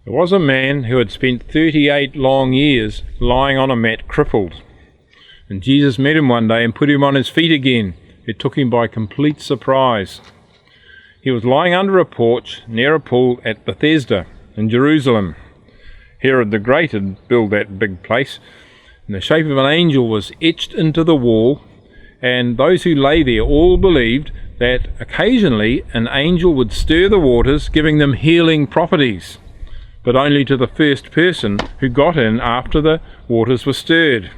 There was a man who had spent 38 long years lying on a mat crippled. And Jesus met him one day and put him on his feet again. It took him by complete surprise. He was lying under a porch near a pool at Bethesda in Jerusalem. Herod the Great had built that big place, and the shape of an angel was etched into the wall, and those who lay there all believed that occasionally an angel would stir the waters, giving them healing properties, but only to the first person who got in after the waters were stirred.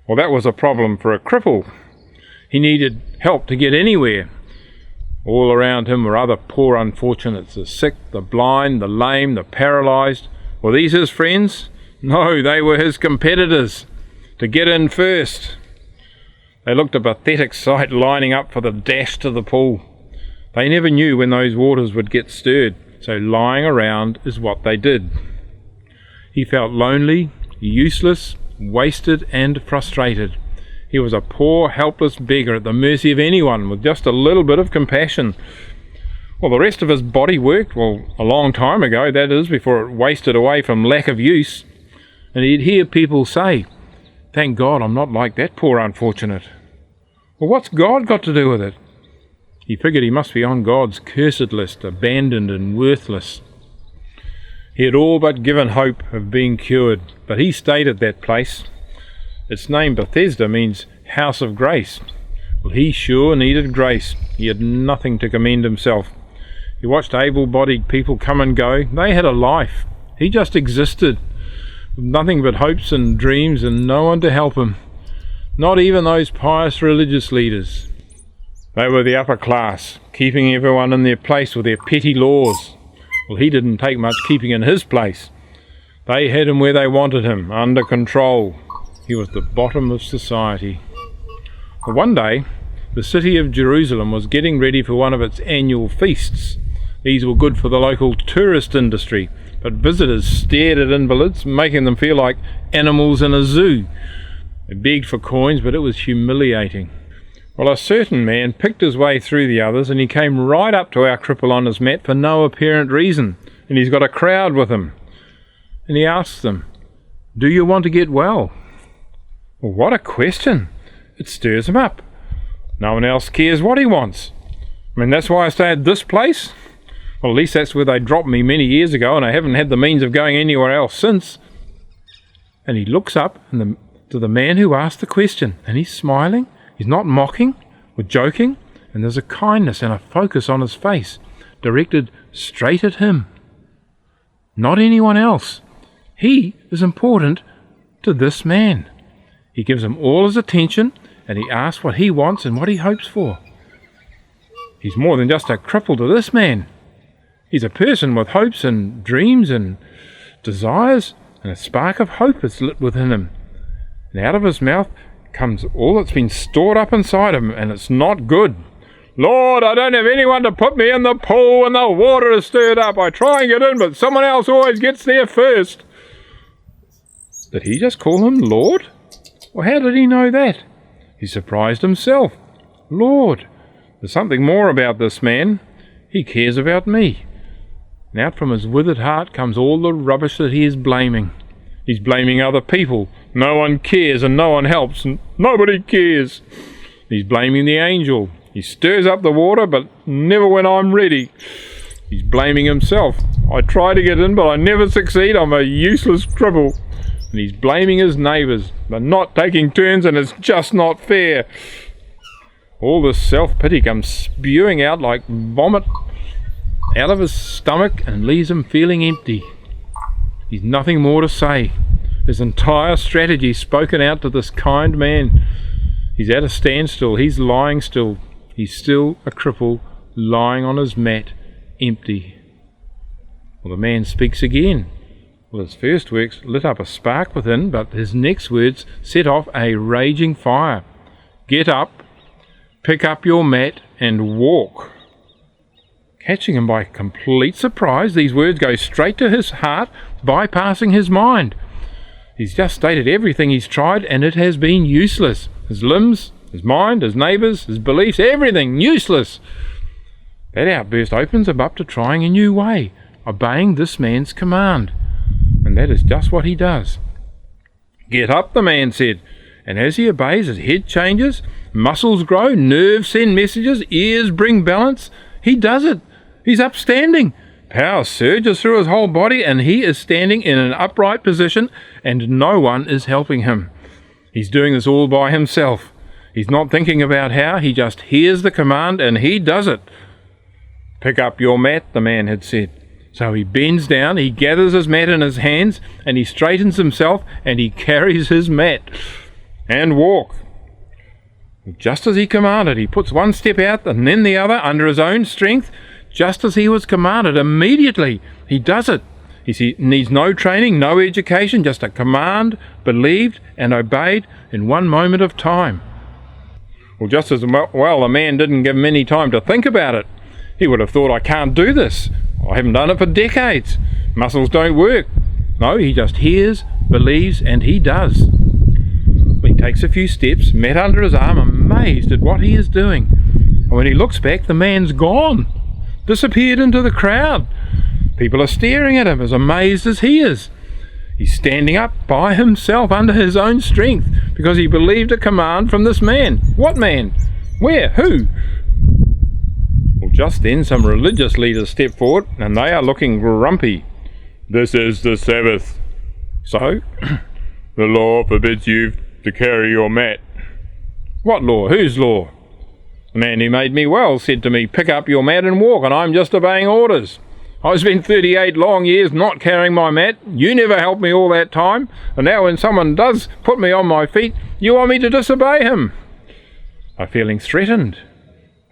Well, that was a problem for a cripple. He needed help to get anywhere. All around him were other poor unfortunates, the sick, the blind, the lame, the paralysed. Were these his friends? No, they were his competitors, to get in first. They looked a pathetic sight lining up for the dash to the pool. They never knew when those waters would get stirred, so lying around is what they did. He felt lonely, useless, wasted and frustrated. He was a poor, helpless beggar at the mercy of anyone with just a little bit of compassion. Well, the rest of his body worked, a long time ago, that is, before it wasted away from lack of use. And he'd hear people say, "Thank God I'm not like that poor unfortunate." Well, what's God got to do with it? He figured he must be on God's cursed list, abandoned and worthless. He had all but given hope of being cured, but he stayed at that place. Its name Bethesda means house of grace. Well, he sure needed grace. He had nothing to commend himself. He watched able-bodied people come and go. They had a life. He just existed, with nothing but hopes and dreams and no one to help him. Not even those pious religious leaders. They were the upper class, keeping everyone in their place with their petty laws. Well, he didn't take much keeping in his place. They had him where they wanted him, under control. He was the bottom of society. Well, one day, the city of Jerusalem was getting ready for one of its annual feasts. These were good for the local tourist industry, but visitors stared at invalids, making them feel like animals in a zoo. They begged for coins, but it was humiliating. Well, a certain man picked his way through the others, and he came right up to our cripple on his mat for no apparent reason, and he's got a crowd with him. And he asks them, "Do you want to get well?" Well, what a question! It stirs him up. No one else cares what he wants. I mean, that's why I stay at this place? Well, at least that's where they dropped me many years ago, and I haven't had the means of going anywhere else since. And he looks up to the man who asked the question, and he's smiling. He's not mocking or joking, and there's a kindness and a focus on his face, directed straight at him. Not anyone else. He is important to this man. He gives him all his attention, and he asks what he wants and what he hopes for. He's more than just a cripple to this man. He's a person with hopes and dreams and desires, and a spark of hope is lit within him. And out of his mouth comes all that's been stored up inside him, and it's not good. "Lord, I don't have anyone to put me in the pool when the water is stirred up. I try and get in, but someone else always gets there first." Did he just call him Lord? Well, how did he know that? He surprised himself. Lord, there's something more about this man. He cares about me. And out from his withered heart comes all the rubbish that he is blaming. He's blaming other people. No one cares and no one helps and nobody cares. He's blaming the angel. He stirs up the water, but never when I'm ready. He's blaming himself. I try to get in, but I never succeed. I'm a useless cripple. And he's blaming his neighbours. They're not taking turns and it's just not fair. All this self-pity comes spewing out like vomit out of his stomach and leaves him feeling empty. He's nothing more to say. His entire strategy spoken out to this kind man. He's at a standstill. He's lying still. He's still a cripple, lying on his mat, empty. Well, the man speaks again. Well, his first words lit up a spark within, but his next words set off a raging fire. "Get up, pick up your mat, and walk." Catching him by complete surprise, these words go straight to his heart, bypassing his mind. He's just stated everything he's tried, and it has been useless. His limbs, his mind, his neighbours, his beliefs, everything useless. That outburst opens him up to trying a new way, obeying this man's command. And that is just what he does. "Get up," the man said, and as he obeys, his head changes, muscles grow, nerves send messages, ears bring balance. He does it. He's upstanding. Power surges through his whole body, and he is standing in an upright position, and no one is helping him. He's doing this all by himself. He's not thinking about how, he just hears the command, and he does it. "Pick up your mat," the man had said. So he bends down, he gathers his mat in his hands, and he straightens himself, and he carries his mat. "And walk." Just as he commanded, he puts one step out and then the other under his own strength, just as he was commanded. Immediately he does it. He needs no training, no education, just a command, believed and obeyed in one moment of time. Well, just as well, the man didn't give him any time to think about it. He would have thought, "I can't do this. I haven't done it for decades. Muscles don't work." No, he just hears, believes, and he does. He takes a few steps, mat under his arm, amazed at what he is doing. And when he looks back, the man's gone, disappeared into the crowd. People are staring at him as amazed as he is. He's standing up by himself under his own strength because he believed a command from this man. What man? Where? Who? Well, just then some religious leaders step forward, and they are looking grumpy. "This is the Sabbath." "So?" "The law forbids you to carry your mat." "What law? Whose law?" "The man who made me well said to me, 'Pick up your mat and walk,' and I'm just obeying orders. I've spent 38 long years not carrying my mat. You never helped me all that time, and now when someone does put me on my feet, you want me to disobey him." I'm feeling threatened.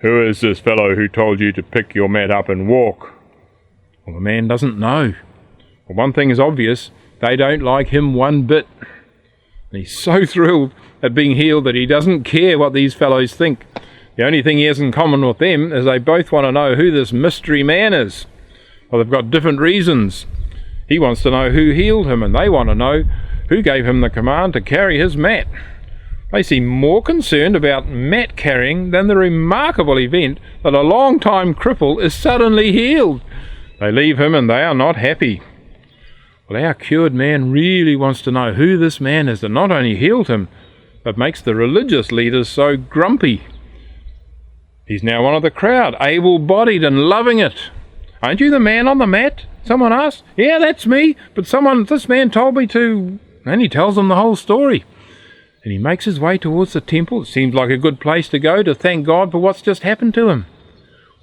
"Who is this fellow who told you to pick your mat up and walk?" Well, the man doesn't know. Well, one thing is obvious, they don't like him one bit. And he's so thrilled at being healed that he doesn't care what these fellows think. The only thing he has in common with them is they both want to know who this mystery man is. Well, they've got different reasons. He wants to know who healed him, and they want to know who gave him the command to carry his mat. They seem more concerned about mat carrying than the remarkable event that a long-time cripple is suddenly healed. They leave him and they are not happy. Well, our cured man really wants to know who this man is that not only healed him, but makes the religious leaders so grumpy. He's now one of the crowd, able-bodied and loving it. "Aren't you the man on the mat?" someone asked. "Yeah, that's me, but this man told me to..." And he tells them the whole story. And he makes his way towards the temple. It seems like a good place to go to thank God for what's just happened to him.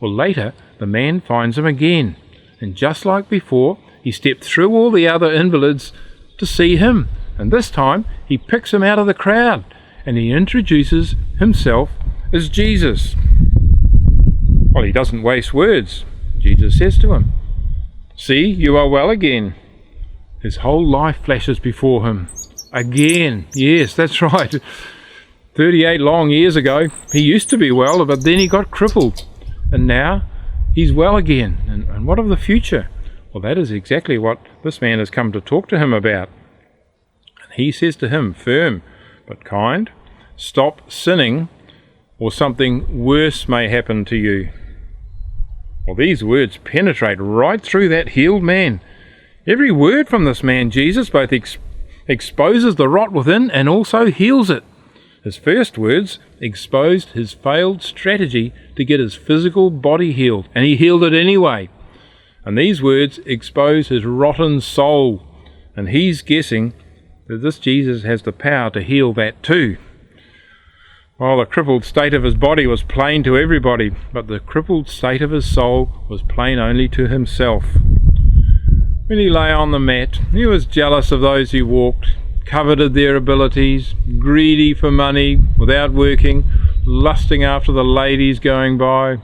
Well, later, the man finds him again. And just like before, he stepped through all the other invalids to see him. And this time, he picks him out of the crowd. And he introduces himself as Jesus. Well, he doesn't waste words. Jesus says to him, "See, you are well again." His whole life flashes before him. Again, yes, that's right. 38 long years ago, he used to be well, but then he got crippled. And now, he's well again. And what of the future? Well, that is exactly what this man has come to talk to him about. And he says to him, firm but kind, "Stop sinning, or something worse may happen to you." Well, these words penetrate right through that healed man. Every word from this man, Jesus, both exposes the rot within and also heals it. His first words exposed his failed strategy to get his physical body healed, and he healed it anyway. And these words expose his rotten soul, and he's guessing that this Jesus has the power to heal that too. Well, the crippled state of his body was plain to everybody, but the crippled state of his soul was plain only to himself. When he lay on the mat, he was jealous of those who walked, coveted their abilities, greedy for money without working, lusting after the ladies going by,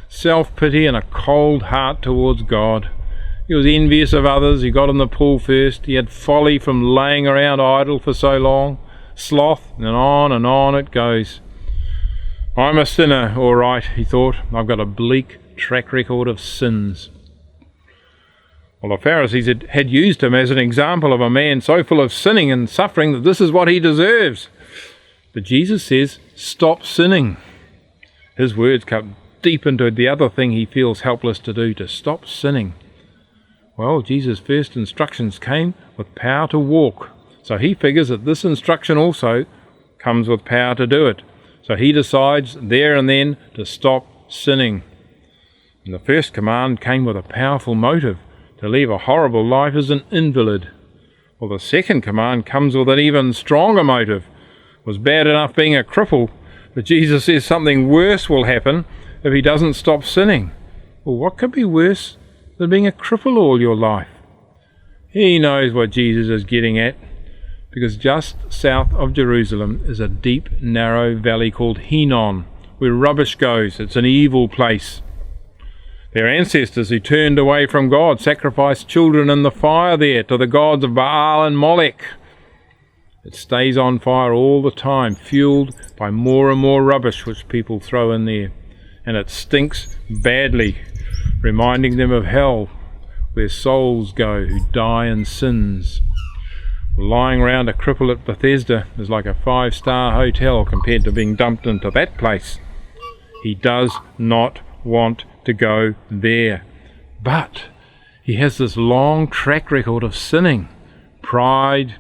self-pity and a cold heart towards God. He was envious of others, he got in the pool first, he had folly from laying around idle for so long, sloth, and on it goes. I'm a sinner, all right, he thought. I've got a bleak track record of sins. Well, the Pharisees had used him as an example of a man so full of sinning and suffering that this is what he deserves. But Jesus says, stop sinning. His words cut deep into the other thing he feels helpless to do, to stop sinning. Well, Jesus' first instructions came with power to walk. So he figures that this instruction also comes with power to do it. So he decides there and then to stop sinning. And the first command came with a powerful motive, to leave a horrible life as an invalid. Well, the second command comes with an even stronger motive. It was bad enough being a cripple, but Jesus says something worse will happen if he doesn't stop sinning. Well, what could be worse than being a cripple all your life? He knows what Jesus is getting at, because just south of Jerusalem is a deep, narrow valley called Hinnom, where rubbish goes. It's an evil place. Their ancestors who turned away from God sacrificed children in the fire there to the gods of Baal and Molech. It stays on fire all the time, fueled by more and more rubbish which people throw in there. And it stinks badly, reminding them of hell, where souls go who die in sins. Lying around a cripple at Bethesda is like a 5-star hotel compared to being dumped into that place. He does not want to go there. But he has this long track record of sinning. Pride,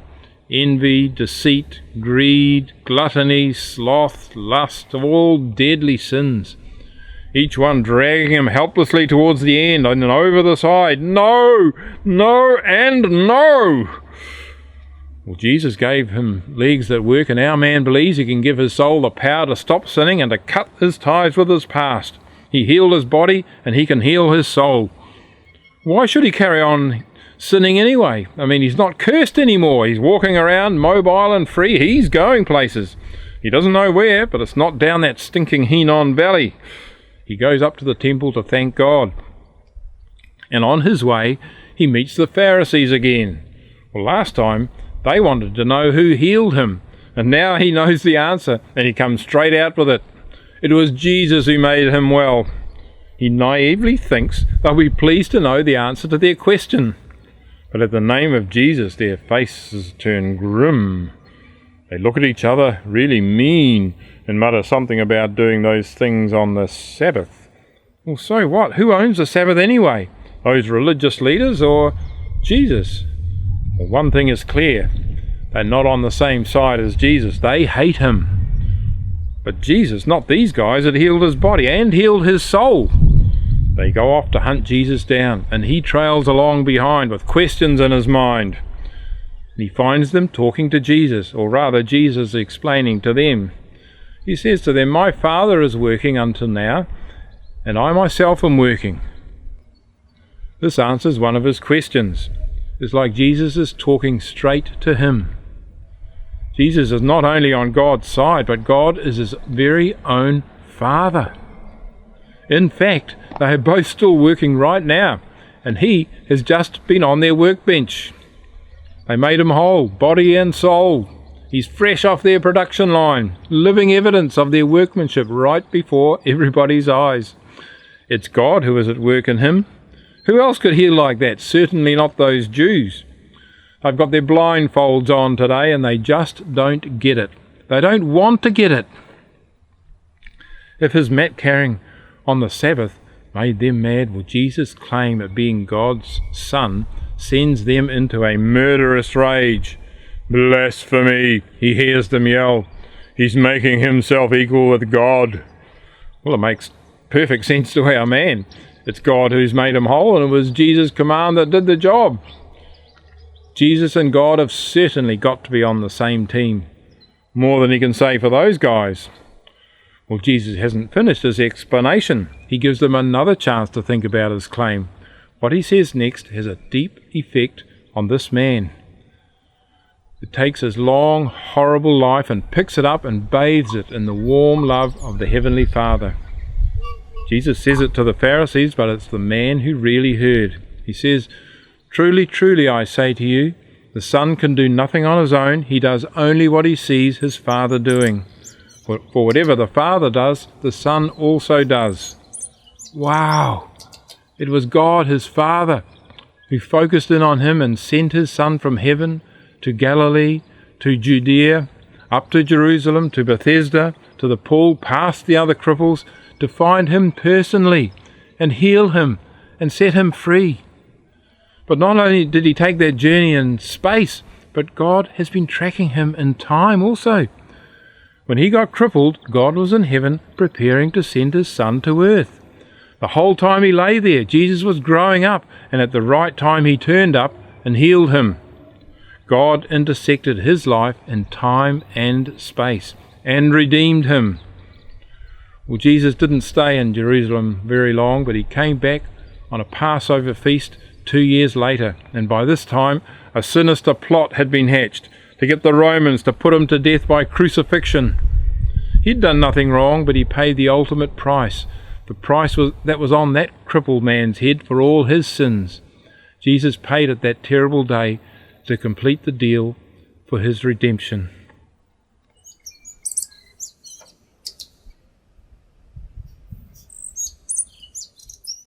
envy, deceit, greed, gluttony, sloth, lust, all deadly sins. Each one dragging him helplessly towards the end and over the side. No, no, and no! Well, Jesus gave him legs that work, and our man believes he can give his soul the power to stop sinning and to cut his ties with his past. He healed his body, and he can heal his soul. Why should he carry on sinning anyway? I mean, he's not cursed anymore. He's walking around mobile and free. He's going places. He doesn't know where, but it's not down that stinking Hinnom Valley. He goes up to the temple to thank God. And on his way, he meets the Pharisees again. Well, last time, they wanted to know who healed him, and now he knows the answer, and he comes straight out with it. It was Jesus who made him well. He naively thinks they'll be pleased to know the answer to their question. But at the name of Jesus, their faces turn grim. They look at each other really mean and mutter something about doing those things on the Sabbath. Well, so what? Who owns the Sabbath anyway? Those religious leaders or Jesus? Well, one thing is clear. They're not on the same side as Jesus. They hate him. But Jesus, not these guys, had healed his body and healed his soul. They go off to hunt Jesus down, and he trails along behind with questions in his mind. And he finds them talking to Jesus, or rather Jesus explaining to them. He says to them, "My Father is working until now, and I myself am working." This answers one of his questions. It's like Jesus is talking straight to him. Jesus is not only on God's side, but God is his very own Father. In fact, they are both still working right now, and he has just been on their workbench. They made him whole, body and soul. He's fresh off their production line, living evidence of their workmanship right before everybody's eyes. It's God who is at work in him. Who else could heal like that? Certainly not those Jews. They've got their blindfolds on today, and they just don't get it. They don't want to get it. If his mat carrying on the Sabbath made them mad, will Jesus' claim that being God's son sends them into a murderous rage? Blasphemy, he hears them yell. He's making himself equal with God. Well, it makes perfect sense to our man. It's God who's made him whole, and it was Jesus' command that did the job. Jesus and God have certainly got to be on the same team. More than he can say for those guys. Well, Jesus hasn't finished his explanation. He gives them another chance to think about his claim. What he says next has a deep effect on this man. It takes his long, horrible life and picks it up and bathes it in the warm love of the Heavenly Father. Jesus says it to the Pharisees, but it's the man who really heard. He says, "Truly, truly, I say to you, the Son can do nothing on his own. He does only what he sees his Father doing. For whatever the Father does, the Son also does." Wow! It was God, his Father, who focused in on him and sent his Son from heaven to Galilee, to Judea, up to Jerusalem, to Bethesda, to the pool, past the other cripples, to find him personally and heal him and set him free. But not only did he take that journey in space, but God has been tracking him in time also. When he got crippled, God was in heaven preparing to send his Son to earth. The whole time he lay there, Jesus was growing up, and at the right time he turned up and healed him. God intersected his life in time and space and redeemed him. Well, Jesus didn't stay in Jerusalem very long, but he came back on a Passover feast 2 years later, and by this time a sinister plot had been hatched to get the Romans to put him to death by crucifixion. He'd done nothing wrong, but he paid the ultimate price. The price that was on that crippled man's head for all his sins. Jesus paid it that terrible day to complete the deal for his redemption.